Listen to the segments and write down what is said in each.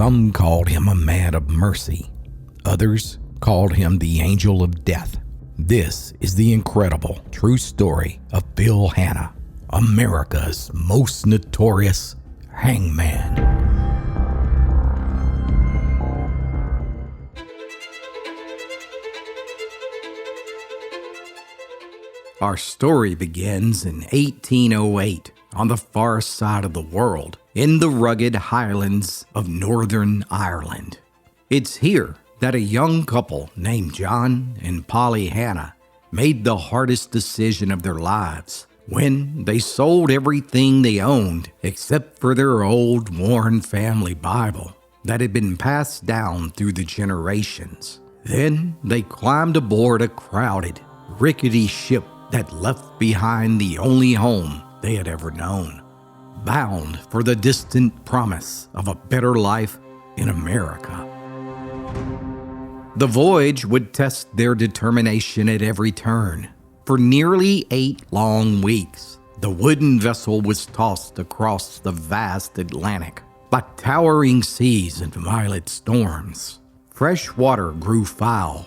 Some called him a man of mercy. Others called him the angel of death. This is the incredible true story of Hanna, America's most notorious hangman. Our story begins in 1808 on the far side of the world, in the rugged highlands of Northern Ireland. It's here that a young couple named John and Polly Hanna made the hardest decision of their lives when they sold everything they owned except for their old worn family Bible that had been passed down through the generations. Then they climbed aboard a crowded, rickety ship that left behind the only home they had ever known, bound for the distant promise of a better life in America. The voyage would test their determination at every turn. For nearly 8 long weeks, the wooden vessel was tossed across the vast Atlantic by towering seas and violent storms. Fresh water grew foul,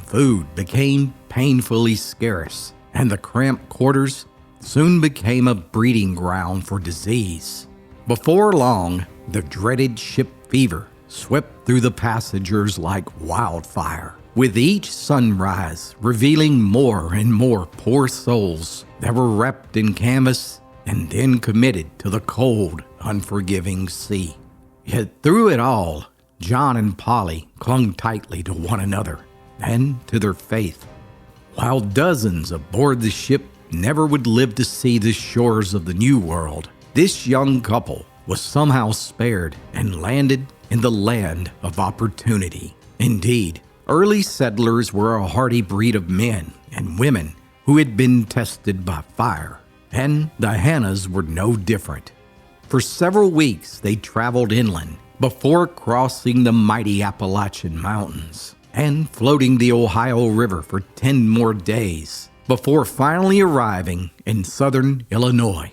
food became painfully scarce, and the cramped quarters soon became a breeding ground for disease. Before long, the dreaded ship fever swept through the passengers like wildfire, with each sunrise revealing more and more poor souls that were wrapped in canvas and then committed to the cold, unforgiving sea. Yet through it all, John and Polly clung tightly to one another and to their faith. While dozens aboard the ship never would live to see the shores of the New World, this young couple was somehow spared and landed in the land of opportunity. Indeed, early settlers were a hardy breed of men and women who had been tested by fire, and the Hannas were no different. For several weeks they traveled inland before crossing the mighty Appalachian Mountains and floating the Ohio River for 10 more days before finally arriving in southern Illinois.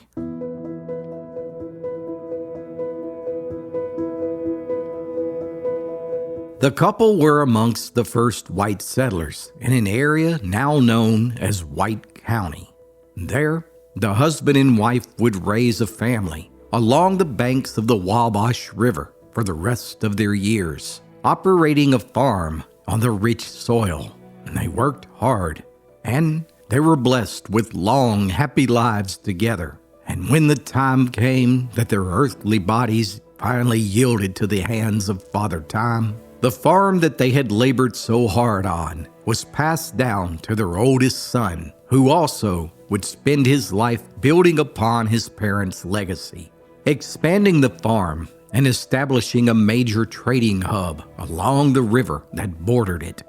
The couple were amongst the first white settlers in an area now known as White County. There, the husband and wife would raise a family along the banks of the Wabash River for the rest of their years, operating a farm on the rich soil. They worked hard, and they were blessed with long, happy lives together. And when the time came that their earthly bodies finally yielded to the hands of Father Time, the farm that they had labored so hard on was passed down to their oldest son, who also would spend his life building upon his parents' legacy, expanding the farm and establishing a major trading hub along the river that bordered it.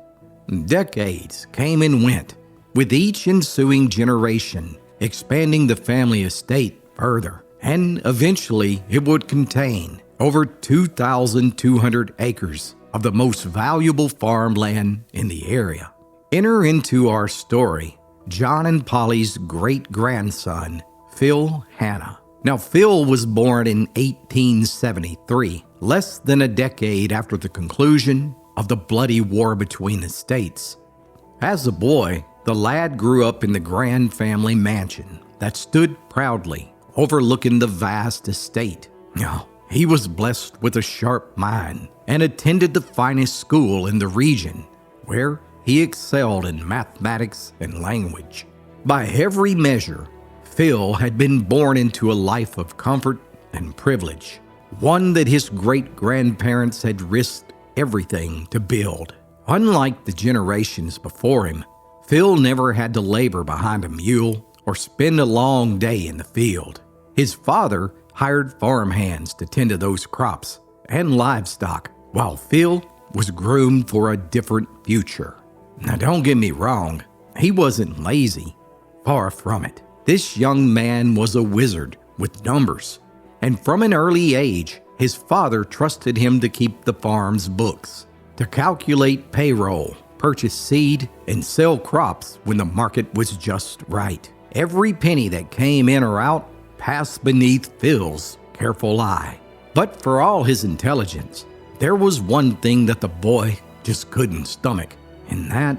Decades came and went, with each ensuing generation expanding the family estate further, and eventually it would contain over 2,200 acres of the most valuable farmland in the area. Enter into our story John and Polly's great-grandson, Phil Hanna. Now, Phil was born in 1873, less than a decade after the conclusion of the bloody war between the states. As a boy, the lad grew up in the grand family mansion that stood proudly overlooking the vast estate. Now, he was blessed with a sharp mind and attended the finest school in the region, where he excelled in mathematics and language. By every measure, Phil had been born into a life of comfort and privilege, one that his great-grandparents had risked everything to build. Unlike the generations before him, Phil never had to labor behind a mule or spend a long day in the field. His father hired farmhands to tend to those crops and livestock, while Phil was groomed for a different future. Now, don't get me wrong, he wasn't lazy. Far from it. This young man was a wizard with numbers, and from an early age, his father trusted him to keep the farm's books, to calculate payroll, purchase seed, and sell crops when the market was just right. Every penny that came in or out passed beneath Phil's careful eye. But for all his intelligence, there was one thing that the boy just couldn't stomach, and that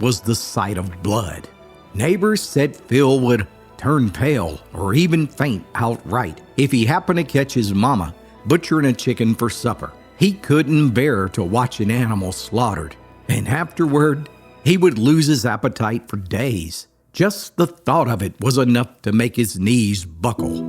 was the sight of blood. Neighbors said Phil would turn pale or even faint outright if he happened to catch his mama butchering a chicken for supper. He couldn't bear to watch an animal slaughtered, and afterward, he would lose his appetite for days. Just the thought of it was enough to make his knees buckle.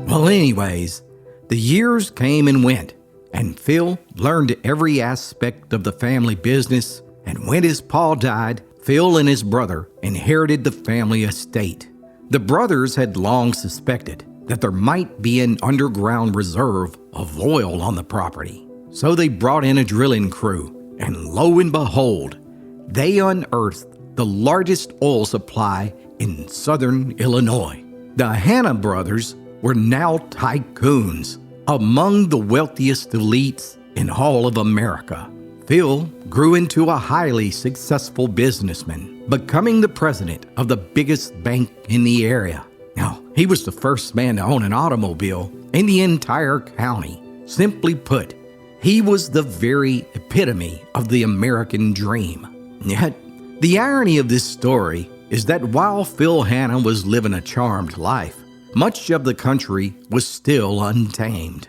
Well, anyways, the years came and went, and Phil learned every aspect of the family business, and when his pa died, Phil and his brother inherited the family estate. The brothers had long suspected that there might be an underground reserve of oil on the property, so they brought in a drilling crew, and lo and behold, they unearthed the largest oil supply in southern Illinois. The Hanna brothers were now tycoons, among the wealthiest elites in all of America. Phil grew into a highly successful businessman, becoming the president of the biggest bank in the area. Now, he was the first man to own an automobile in the entire county. Simply put, he was the very epitome of the American dream. Yet, the irony of this story is that while Phil Hanna was living a charmed life, much of the country was still untamed.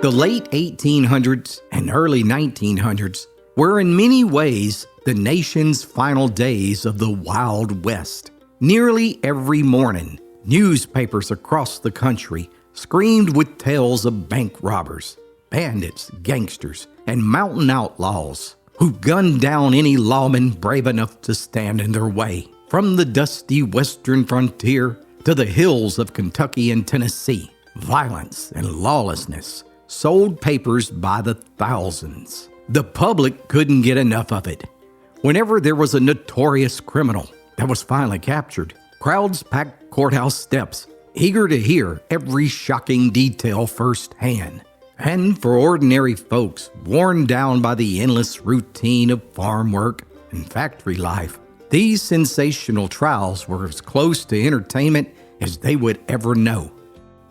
The late 1800s and early 1900s were in many ways the nation's final days of the Wild West. Nearly every morning, newspapers across the country screamed with tales of bank robbers, bandits, gangsters, and mountain outlaws who gunned down any lawman brave enough to stand in their way. From the dusty western frontier to the hills of Kentucky and Tennessee, violence and lawlessness sold papers by the thousands. The public couldn't get enough of it. Whenever there was a notorious criminal that was finally captured, crowds packed courthouse steps, eager to hear every shocking detail firsthand. And for ordinary folks worn down by the endless routine of farm work and factory life, these sensational trials were as close to entertainment as they would ever know.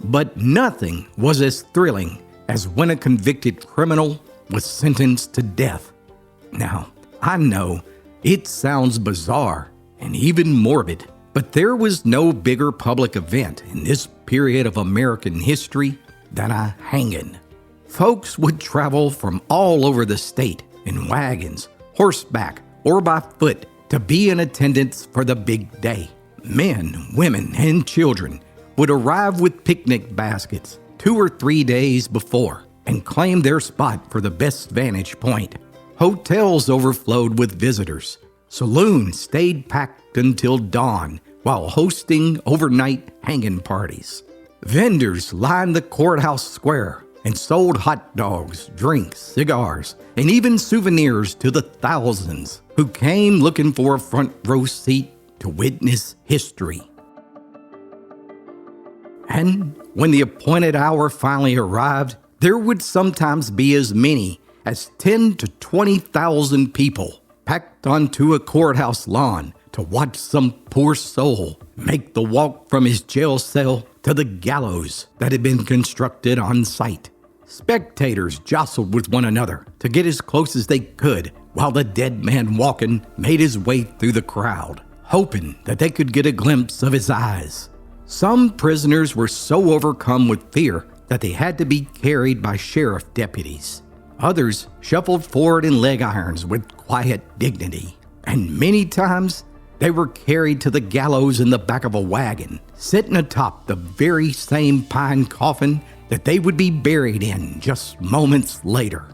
But nothing was as thrilling as when a convicted criminal was sentenced to death. Now, I know it sounds bizarre and even morbid, but there was no bigger public event in this period of American history than a hanging. Folks would travel from all over the state in wagons, horseback, or by foot to be in attendance for the big day. Men, women, and children would arrive with picnic baskets 2 or 3 days before and claim their spot for the best vantage point. Hotels overflowed with visitors. Saloons stayed packed until dawn while hosting overnight hanging parties. Vendors lined the courthouse square and sold hot dogs, drinks, cigars, and even souvenirs to the thousands who came looking for a front row seat to witness history. And when the appointed hour finally arrived, there would sometimes be as many as 10 to 20,000 people packed onto a courthouse lawn to watch some poor soul make the walk from his jail cell to the gallows that had been constructed on site. Spectators jostled with one another to get as close as they could while the dead man walking made his way through the crowd, hoping that they could get a glimpse of his eyes. Some prisoners were so overcome with fear that they had to be carried by sheriff deputies. Others shuffled forward in leg irons with quiet dignity, and many times they were carried to the gallows in the back of a wagon, sitting atop the very same pine coffin that they would be buried in just moments later.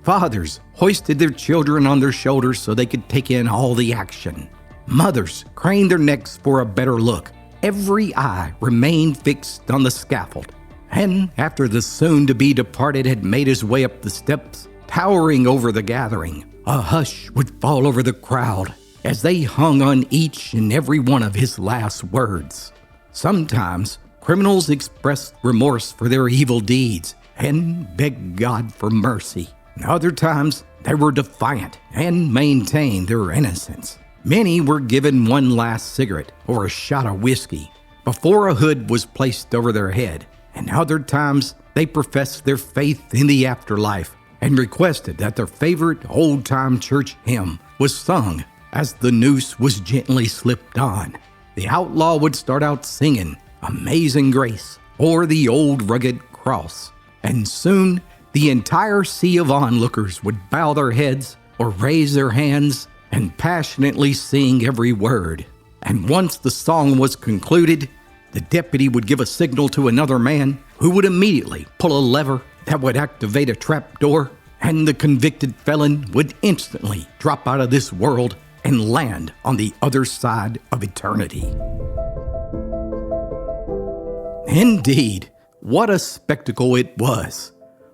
Fathers hoisted their children on their shoulders so they could take in all the action. Mothers craned their necks for a better look. Every eye remained fixed on the scaffold. And after the soon-to-be departed had made his way up the steps, towering over the gathering, a hush would fall over the crowd as they hung on each and every one of his last words. Sometimes criminals expressed remorse for their evil deeds and begged God for mercy. Other times, they were defiant and maintained their innocence. Many were given one last cigarette or a shot of whiskey before a hood was placed over their head, and other times they professed their faith in the afterlife and requested that their favorite old-time church hymn was sung as the noose was gently slipped on. The outlaw would start out singing Amazing Grace or the Old Rugged Cross, and soon the entire sea of onlookers would bow their heads or raise their hands and passionately sing every word. And once the song was concluded, the deputy would give a signal to another man who would immediately pull a lever that would activate a trapdoor, and the convicted felon would instantly drop out of this world and land on the other side of eternity. Indeed, what a spectacle it was.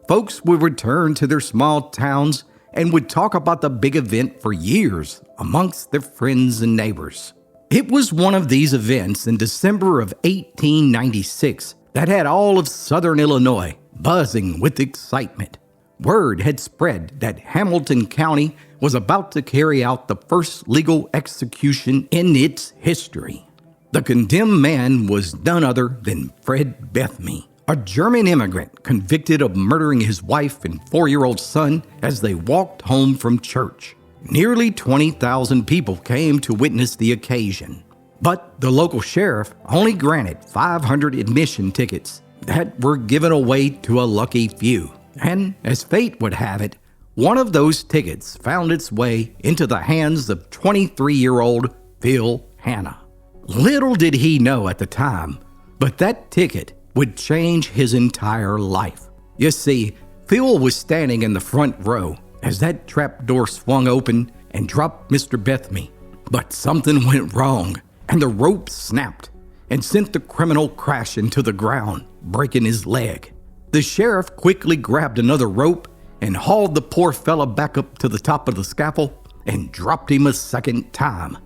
Folks would return to their small towns and would talk about the big event for years amongst their friends and neighbors. It was one of these events in December of 1896 that had all of southern Illinois buzzing with excitement. Word had spread that Hamilton County was about to carry out the first legal execution in its history. The condemned man was none other than Fred Bethme, a German immigrant convicted of murdering his wife and 4-year-old son as they walked home from church. Nearly 20,000 people came to witness the occasion, but the local sheriff only granted 500 admission tickets that were given away to a lucky few. And as fate would have it, one of those tickets found its way into the hands of 23-year-old Phil Hanna. Little did he know at the time, but that ticket would change his entire life. You see, Phil was standing in the front row as that trapdoor swung open and dropped Mr. Bethme. But something went wrong, and the rope snapped and sent the criminal crashing to the ground, breaking his leg. The sheriff quickly grabbed another rope and hauled the poor fella back up to the top of the scaffold and dropped him a second time.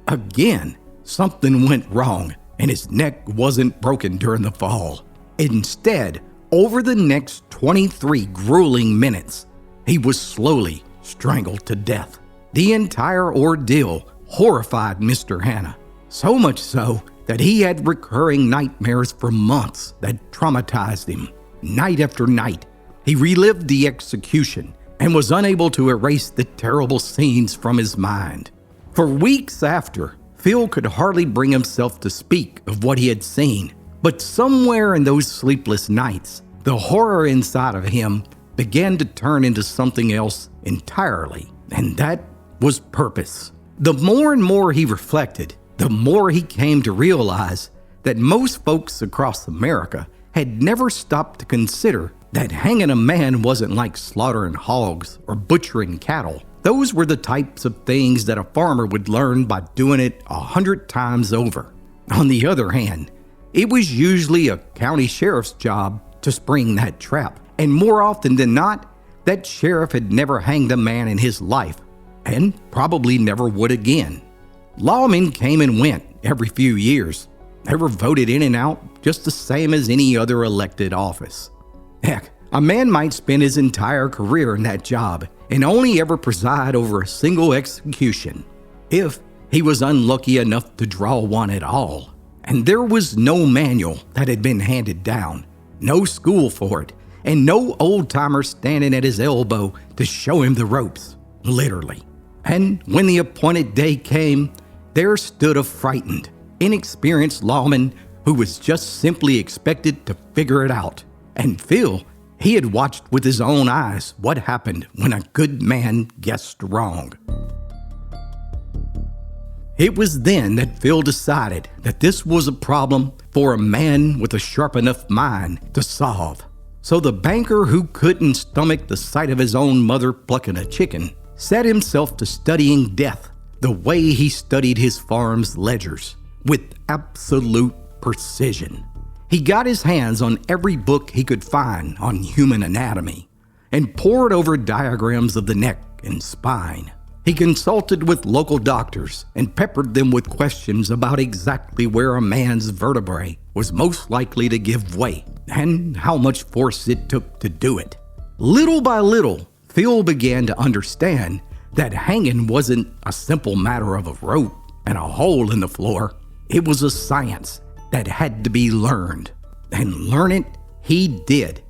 Again, something went wrong, and his neck wasn't broken during the fall. Instead, over the next 23 grueling minutes, he was slowly strangled to death. The entire ordeal horrified Mr. Hanna, so much so that he had recurring nightmares for months that traumatized him. Night after night, he relived the execution and was unable to erase the terrible scenes from his mind. For weeks after, Phil could hardly bring himself to speak of what he had seen, but somewhere in those sleepless nights, the horror inside of him began to turn into something else entirely, and that was purpose. The more and more he reflected, the more he came to realize that most folks across America had never stopped to consider that hanging a man wasn't like slaughtering hogs or butchering cattle. Those were the types of things that a farmer would learn by doing it 100 times over. On the other hand, it was usually a county sheriff's job to spring that trap, and more often than not, that sheriff had never hanged a man in his life, and probably never would again. Lawmen came and went every few years. They were voted in and out just the same as any other elected office. Heck, a man might spend his entire career in that job and only ever preside over a single execution, if he was unlucky enough to draw one at all. And there was no manual that had been handed down, no school for it, and no old-timer standing at his elbow to show him the ropes, literally. And when the appointed day came, there stood a frightened, inexperienced lawman who was just simply expected to figure it out. And Phil, he had watched with his own eyes what happened when a good man guessed wrong. It was then that Phil decided that this was a problem for a man with a sharp enough mind to solve. So the banker who couldn't stomach the sight of his own mother plucking a chicken set himself to studying death the way he studied his farm's ledgers, with absolute precision. He got his hands on every book he could find on human anatomy and pored over diagrams of the neck and spine. He consulted with local doctors and peppered them with questions about exactly where a man's vertebrae was most likely to give way and how much force it took to do it. Little by little, Phil began to understand that hanging wasn't a simple matter of a rope and a hole in the floor. It was a science that had to be learned. And learn it he did.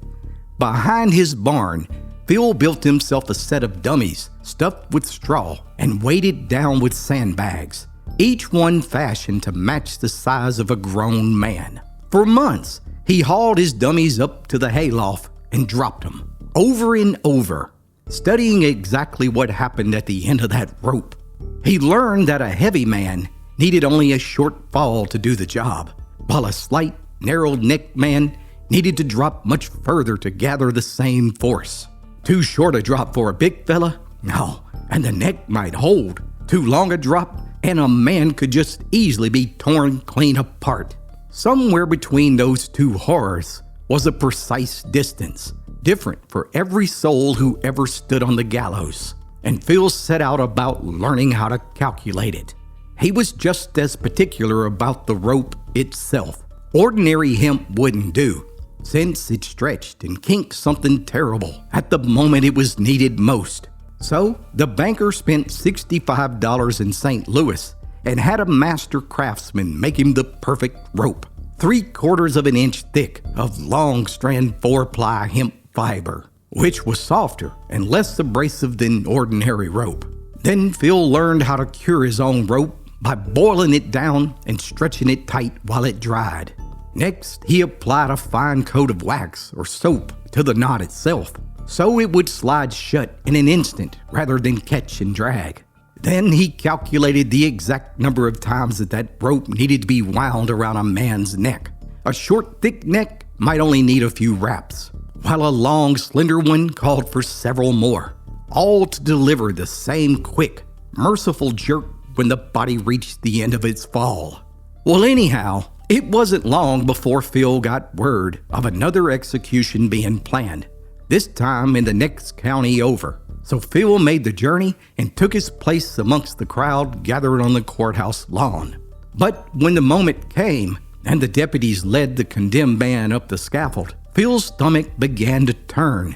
Behind his barn, Phil built himself a set of dummies stuffed with straw and weighted down with sandbags, each one fashioned to match the size of a grown man. For months, he hauled his dummies up to the hayloft and dropped them over and over, studying exactly what happened at the end of that rope. He learned that a heavy man needed only a short fall to do the job, while a slight, narrow-necked man needed to drop much further to gather the same force. Too short a drop for a big fella? No, and the neck might hold. Too long a drop, and a man could just easily be torn clean apart. Somewhere between those two horrors was a precise distance, different for every soul who ever stood on the gallows, and Phil set out about learning how to calculate it. He was just as particular about the rope itself. Ordinary hemp wouldn't do, since it stretched and kinked something terrible at the moment it was needed most. So the banker spent $65 in St. Louis and had a master craftsman make him the perfect rope, 3/4 of an inch thick of long strand 4-ply hemp fiber, which was softer and less abrasive than ordinary rope. Then Phil learned how to cure his own rope by boiling it down and stretching it tight while it dried. Next, he applied a fine coat of wax or soap to the knot itself, so it would slide shut in an instant rather than catch and drag. Then he calculated the exact number of times that rope needed to be wound around a man's neck. A short, thick neck might only need a few wraps, while a long, slender one called for several more, all to deliver the same quick, merciful jerk when the body reached the end of its fall. Well, anyhow, it wasn't long before Phil got word of another execution being planned, this time in the next county over. So Phil made the journey and took his place amongst the crowd gathered on the courthouse lawn. But when the moment came and the deputies led the condemned man up the scaffold, Phil's stomach began to turn.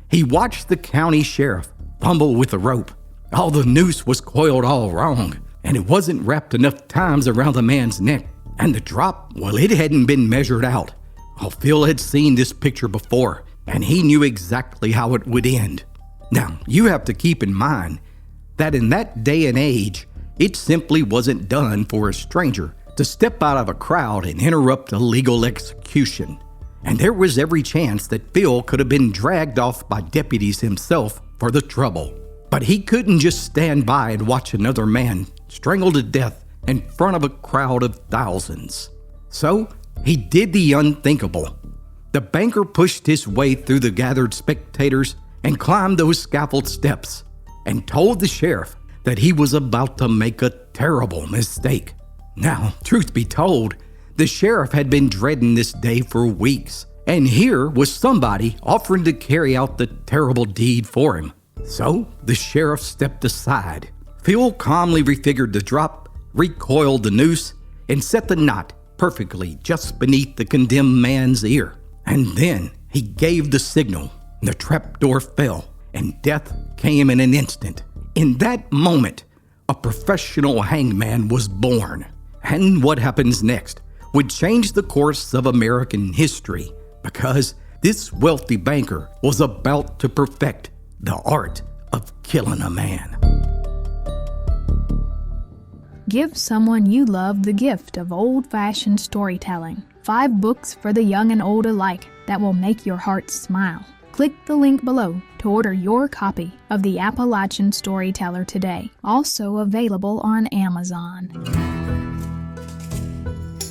He watched the county sheriff fumble with the rope. All the noose was coiled all wrong, and it wasn't wrapped enough times around the man's neck. And the drop, well, it hadn't been measured out. Oh, Phil had seen this picture before, and he knew exactly how it would end. Now, you have to keep in mind that in that day and age, it simply wasn't done for a stranger to step out of a crowd and interrupt a legal execution. And there was every chance that Phil could have been dragged off by deputies himself for the trouble. But he couldn't just stand by and watch another man strangled to death in front of a crowd of thousands. So he did the unthinkable. The banker pushed his way through the gathered spectators and climbed those scaffold steps and told the sheriff that he was about to make a terrible mistake. Now, truth be told, the sheriff had been dreading this day for weeks, and here was somebody offering to carry out the terrible deed for him. So the sheriff stepped aside. Phil calmly refigured the drop, recoiled the noose, and set the knot perfectly just beneath the condemned man's ear. And then he gave the signal. The trapdoor fell, and death came in an instant. In that moment, a professional hangman was born. And what happens next would change the course of American history, because this wealthy banker was about to perfect the art of killing a man. Give someone you love the gift of old-fashioned storytelling. 5 books for the young and old alike that will make your heart smile. Click the link below to order your copy of the Appalachian Storyteller today, also available on Amazon.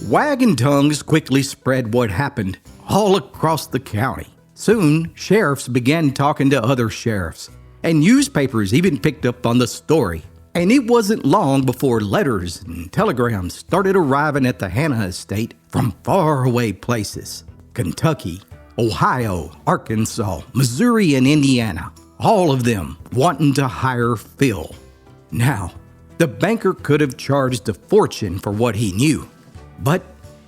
Wagging tongues quickly spread what happened all across the county. Soon, sheriffs began talking to other sheriffs, and newspapers even picked up on the story. And it wasn't long before letters and telegrams started arriving at the Hanna estate from faraway places. Kentucky, Ohio, Arkansas, Missouri, and Indiana, all of them wanting to hire Phil. Now, the banker could have charged a fortune for what he knew, but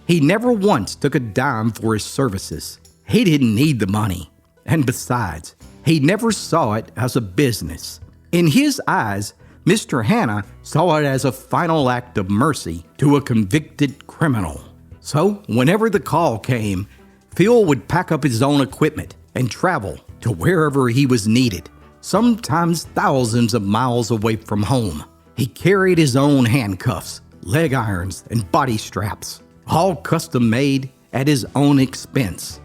he never once took a dime for his services. He didn't need the money, and besides, he never saw it as a business. In his eyes, Mr. Hanna saw it as a final act of mercy to a convicted criminal. So, whenever the call came, Phil would pack up his own equipment and travel to wherever he was needed, sometimes thousands of miles away from home. He carried his own handcuffs, leg irons, and body straps, all custom made at his own expense.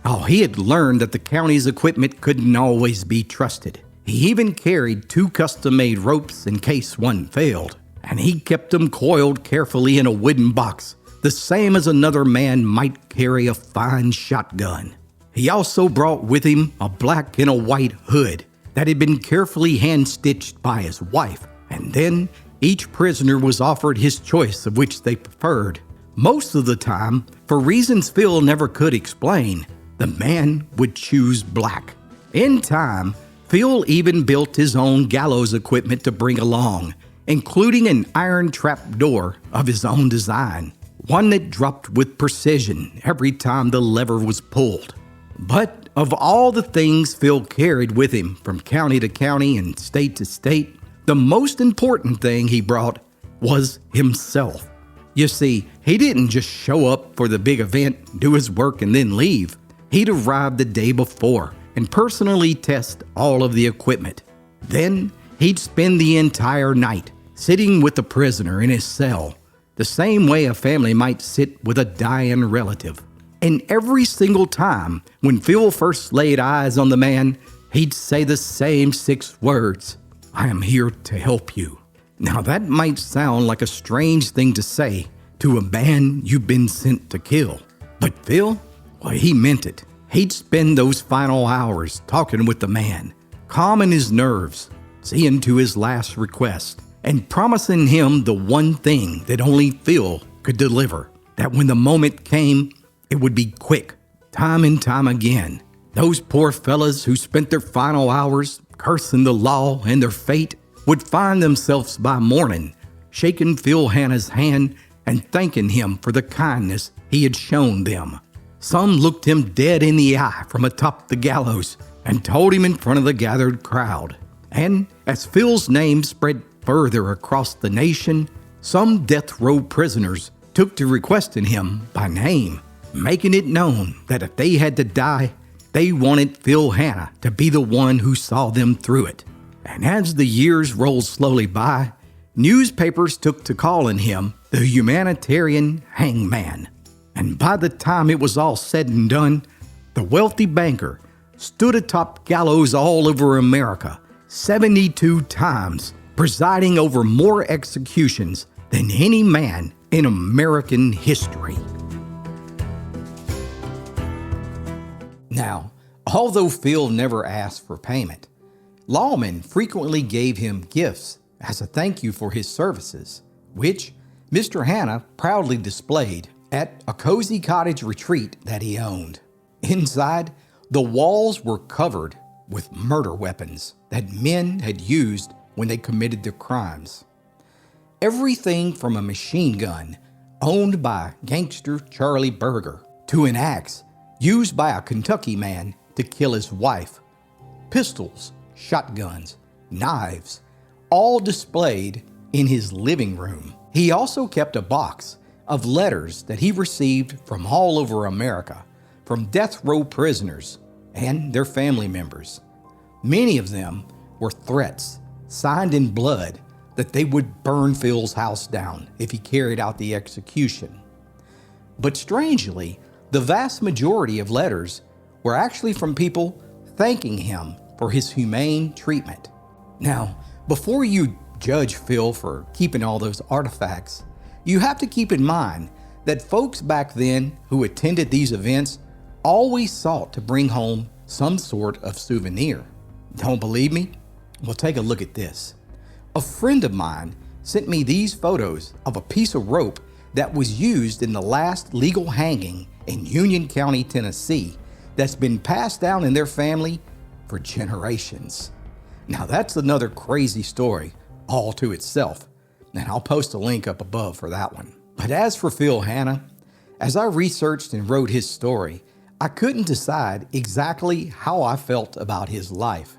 Oh, he had learned that the county's equipment couldn't always be trusted. He even carried 2 custom-made ropes in case one failed, and he kept them coiled carefully in a wooden box, the same as another man might carry a fine shotgun. He also brought with him a black and a white hood that had been carefully hand-stitched by his wife, and then each prisoner was offered his choice of which they preferred. Most of the time, for reasons Phil never could explain, the man would choose black. In time, Phil even built his own gallows equipment to bring along, including an iron trap door of his own design, one that dropped with precision every time the lever was pulled. But of all the things Phil carried with him from county to county and state to state, the most important thing he brought was himself. You see, he didn't just show up for the big event, do his work, and then leave. He'd arrive the day before and personally test all of the equipment. Then he'd spend the entire night sitting with the prisoner in his cell, the same way a family might sit with a dying relative. And every single time when Phil first laid eyes on the man, he'd say the same 6 words: "I am here to help you." Now that might sound like a strange thing to say to a man you've been sent to kill, but Phil, well, he meant it. He'd spend those final hours talking with the man, calming his nerves, seeing to his last request, and promising him the one thing that only Phil could deliver, that when the moment came, it would be quick. Time and time again, those poor fellas who spent their final hours cursing the law and their fate would find themselves by morning shaking Phil Hanna's hand and thanking him for the kindness he had shown them. Some looked him dead in the eye from atop the gallows and told him in front of the gathered crowd. And as Phil's name spread further across the nation, some death row prisoners took to requesting him by name, making it known that if they had to die, they wanted Phil Hanna to be the one who saw them through it. And as the years rolled slowly by, newspapers took to calling him the humanitarian Hangman. And by the time it was all said and done, the wealthy banker stood atop gallows all over America 72 times, presiding over more executions than any man in American history. Now, although Phil never asked for payment, lawmen frequently gave him gifts as a thank you for his services, which Mr. Hanna proudly displayed at a cozy cottage retreat that he owned. Inside, the walls were covered with murder weapons that men had used when they committed their crimes. Everything from a machine gun owned by gangster Charlie Berger to an axe used by a Kentucky man to kill his wife, pistols, shotguns, knives, all displayed in his living room. He also kept a box of letters that he received from all over America, from death row prisoners and their family members. Many of them were threats, signed in blood, that they would burn Phil's house down if he carried out the execution. But strangely, the vast majority of letters were actually from people thanking him for his humane treatment. Now, before you judge Phil for keeping all those artifacts, you have to keep in mind that folks back then who attended these events always sought to bring home some sort of souvenir. Don't believe me? Well, take a look at this. A friend of mine sent me these photos of a piece of rope that was used in the last legal hanging in Union County, Tennessee, that's been passed down in their family for generations. Now that's another crazy story all to itself, and I'll post a link up above for that one. But as for Phil Hanna, as I researched and wrote his story, I couldn't decide exactly how I felt about his life.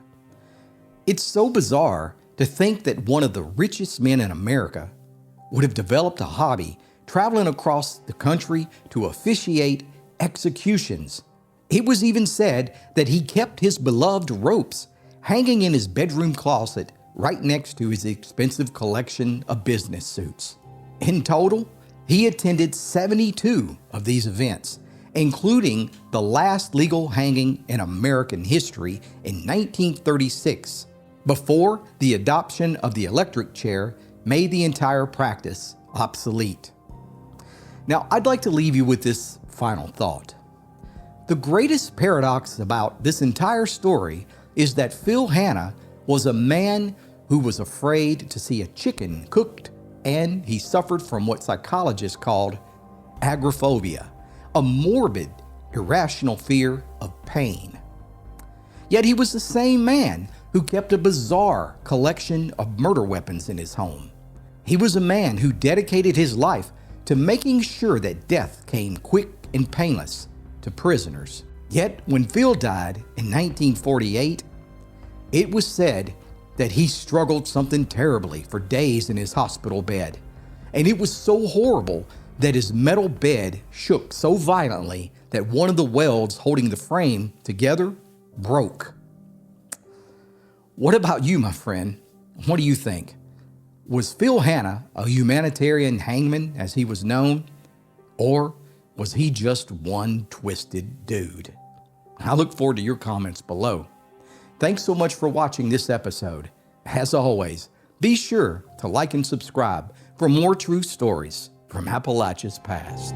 It's so bizarre to think that one of the richest men in America would have developed a hobby traveling across the country to officiate executions. It was even said that he kept his beloved ropes hanging in his bedroom closet right next to his expensive collection of business suits. In total, he attended 72 of these events, including the last legal hanging in American history in 1936, before the adoption of the electric chair made the entire practice obsolete. Now, I'd like to leave you with this final thought. The greatest paradox about this entire story is that Phil Hanna was a man who was afraid to see a chicken cooked, and he suffered from what psychologists called agoraphobia, a morbid, irrational fear of pain. Yet he was the same man who kept a bizarre collection of murder weapons in his home. He was a man who dedicated his life to making sure that death came quick and painless to prisoners. Yet when Phil died in 1948, it was said that he struggled something terribly for days in his hospital bed. And it was so horrible that his metal bed shook so violently that one of the welds holding the frame together broke. What about you, my friend? What do you think? Was Phil Hanna a humanitarian hangman, as he was known? Or was he just one twisted dude? I look forward to your comments below. Thanks so much for watching this episode. As always, be sure to like and subscribe for more true stories from Appalachia's past.